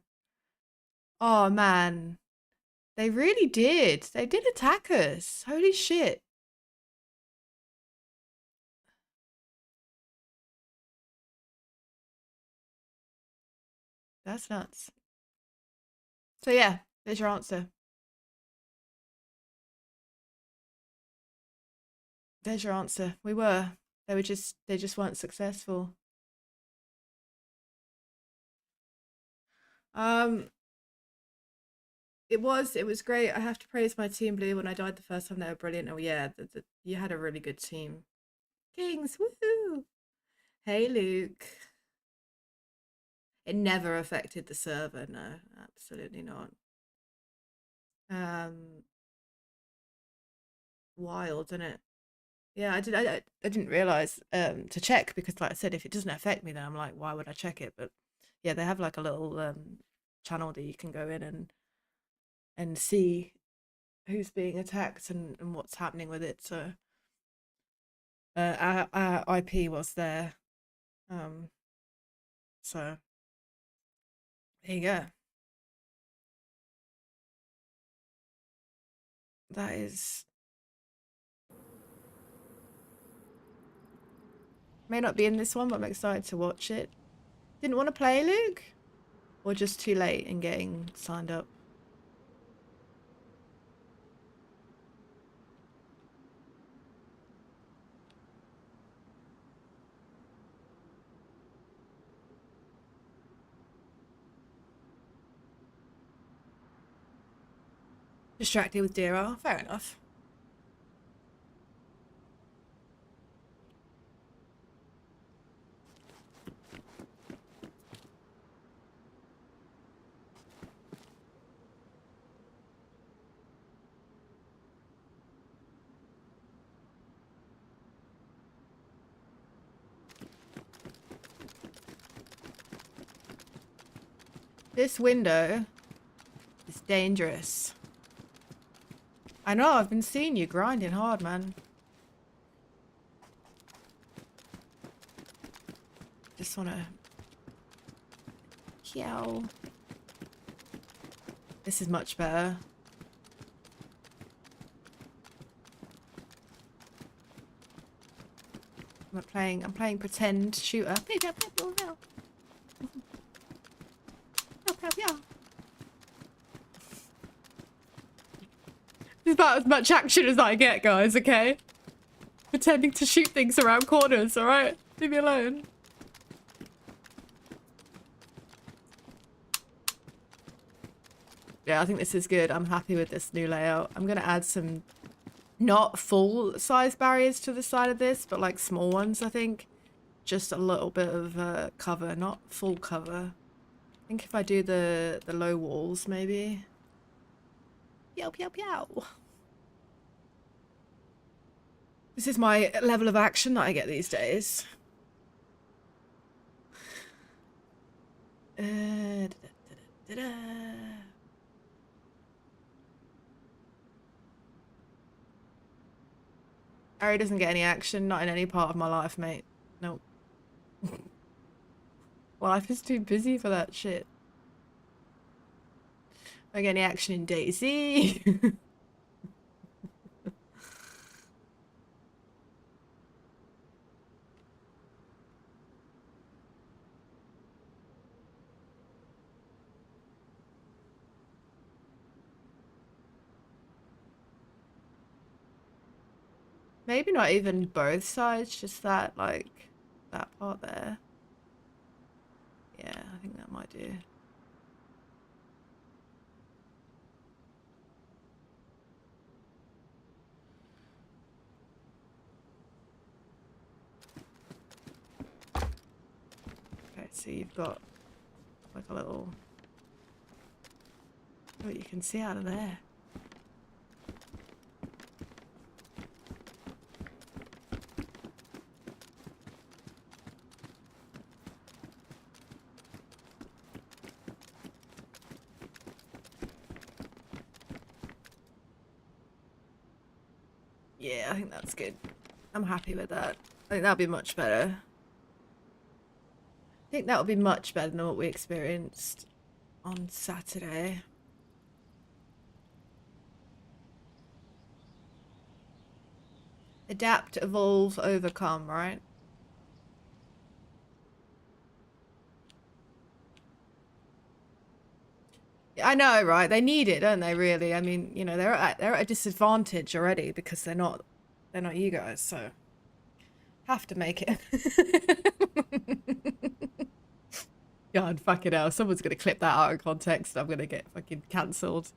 [SPEAKER 2] Oh man. They really did. They did attack us. Holy shit. That's nuts. So yeah, there's your answer. There's your answer. We were. They just weren't successful. It was great. I have to praise my team Blue. When I died the first time, they were brilliant. Oh yeah, you had a really good team. Kings, woohoo! Hey Luke. It never affected the server, no, absolutely not. Wild, isn't it? Yeah, I didn't realize to check because, like I said, if it doesn't affect me, then I'm like, why would I check it? But yeah, they have like a little channel that you can go in and see who's being attacked and what's happening with it. So our IP was there. Um, so there you go. That is may not be in this one, but I'm excited to watch it. Didn't want to play, Luke, or just too late in getting signed up. Distracted with DRR. Fair enough. This window is dangerous. I know, I've been seeing you grinding hard, man. Just wanna... Yow. This is much better. I'm playing pretend shooter. It's about as much action as I get, guys, okay? Pretending to shoot things around corners, alright? Leave me alone. Yeah, I think this is good. I'm happy with this new layout. I'm gonna add some not full size barriers to the side of this, but like small ones, I think. Just a little bit of cover, not full cover. I think if I do the low walls, maybe. Yow, yow, yow. This is my level of action that I get these days. Harry doesn't get any action, not in any part of my life, mate. Nope. Life is too busy for that shit. Don't get any action in DayZ. Maybe not even both sides, just that, like, that part there. Yeah, I think that might do. Okay, so you've got like a little... Oh, you can see out of there. Yeah, I think that's good. I'm happy with that. I think that'll be much better. I think that'll be much better than what we experienced on Saturday. Adapt, evolve, overcome, right? I know, right? They need it, don't they? Really? I mean, you know, they're at a disadvantage already because they're not you guys. So have to make it. God, fucking hell! Someone's gonna clip that out of context. I'm gonna get fucking cancelled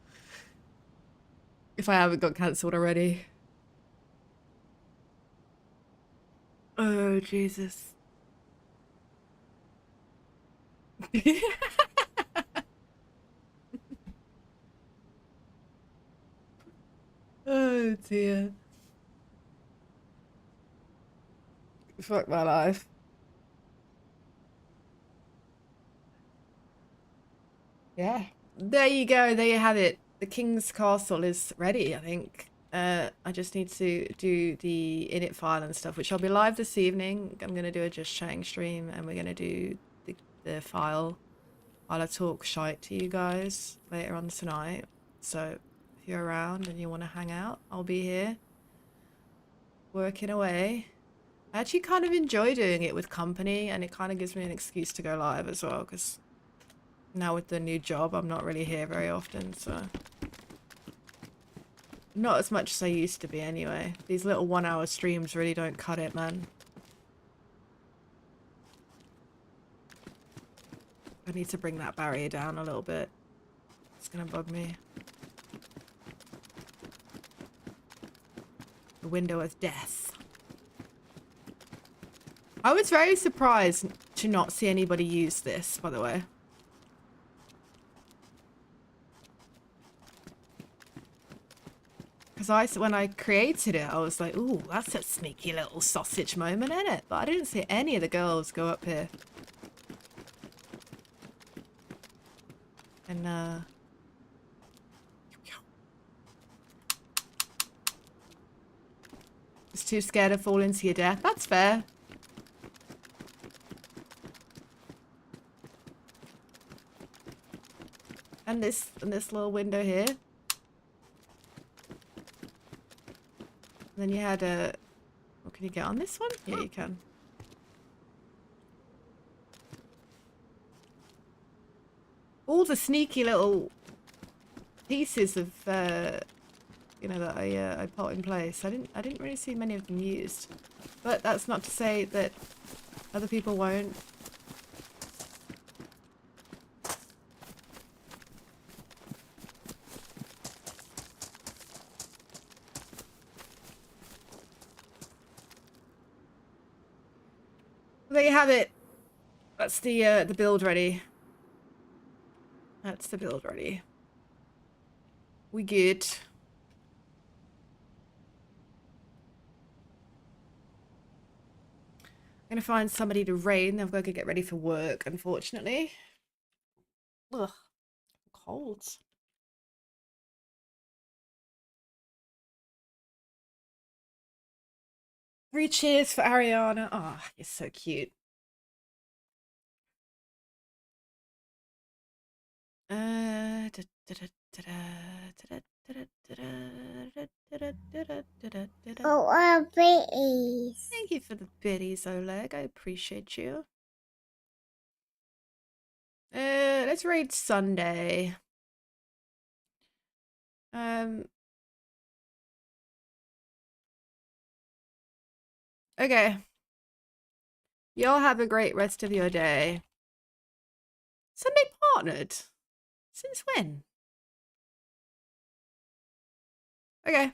[SPEAKER 2] if I haven't got cancelled already. Oh Jesus. Oh dear. Fuck my life. Yeah. There you go. There you have it. The King's Castle is ready, I think. I just need to do the init file and stuff, which I'll be live this evening. I'm going to do a Just Chatting stream, and we're going to do the file while I talk shite to you guys later on tonight. So if you're around and you want to hang out, I'll be here working away. I actually kind of enjoy doing it with company, and it kind of gives me an excuse to go live as well, because now with the new job, I'm not really here very often, so... Not as much as I used to be anyway. These little 1 hour streams really don't cut it, man. I need to bring that barrier down a little bit. It's gonna bug me. The window of death. I was very surprised to not see anybody use this, by the way. Because when I created it, I was like, ooh, that's a sneaky little sausage moment, isn't it? But I didn't see any of the girls go up here. And, just too scared of falling to your death. That's fair. And this little window here. And then you had a... What, can you get on this one? Yeah, you can. All the sneaky little pieces of, you know, that I put in place. I didn't really see many of them used. But that's not to say that other people won't. There you have it. That's the build ready. That's the build ready. We good. I'm gonna find somebody to raid. I've got to get ready for work, unfortunately. Ugh, cold. 3 cheers for Ariana. Oh, you're so cute.
[SPEAKER 4] Oh, biddies.
[SPEAKER 2] Thank you for the biddies, Oleg. I appreciate you. Let's raid Sunday. Okay. Y'all have a great rest of your day. Sunday partnered? Since when? Okay.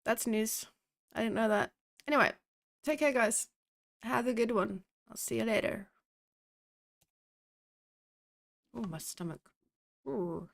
[SPEAKER 2] That's news. I didn't know that. Anyway, take care, guys. Have a good one. I'll see you later. Oh, my stomach. Ooh.